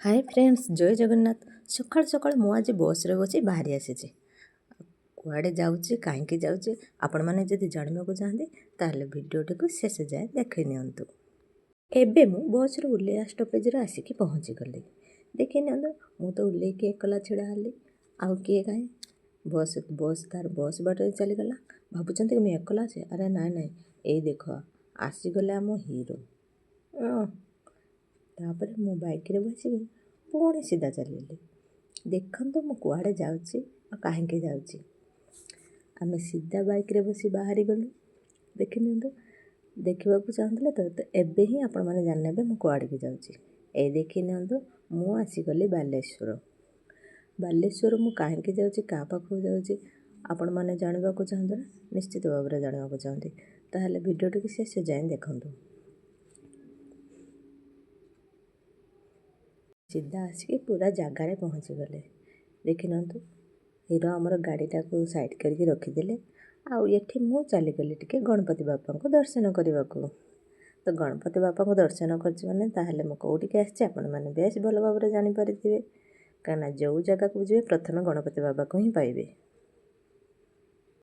Hi friends जय जगन्नाथ। सकाल सकाल मु आज बस रे बसी बाहरी आसी कुआड़े जाऊँगी कहीं जाऊँगी आपण मैंने जदि जानवाक चाहते ताहले भिडियोटी को शेष जाए देखी नियंतु। एबे मु बस रे उल्लेया स्टपेज रे आसिकी पहुँची गली। देखी नियंतु मु तो उल्लेकी एकला छिड़ा हली आउ किए कहीं बस बस तार बस बाटे चलीगला भावुंट मुझे एकला अच्छे। अरे नाई नाई ये देख आसीगले आम हिरो। तापर मु बाइक रे बसिकी पुणी सीधा चलिए देखु मु कुआड़े जाऊँगी और कहीं जाऊँगी। आम सीधा बाइक रे बसी बाहरी गलु। देखी नियंतु देखा चाहूले तो एबे ही आपण मैंने जानने मु कुआड़े की जाऊँगी। ए देखी नियंतु मु आसीगली बालेश्वर। बालेश्वर मु कहीं जाऊँगी क्या पाखु जाऊँगी आपण मैंने जानवाक चाहते ना निश्चित भाव में जानवाक चाहते ताहले भिडियोटी को शेष जाए देखु। सीधा आसिक पूरा जगार पहुँची गले। देखी नियंतु हीरो आमर गाड़ीटा को साइड करके रखीदे आउ ये मु चलीगली टिके गणपति बापा को दर्शन करने को। तो गणपति बापा को दर्शन कर ताहले मु कौटिके आसी आपण मैंने बेस भल भाव में जानीपारे कहीं जो जगह को जी प्रथम गणपति बाबा को ही पाइबे।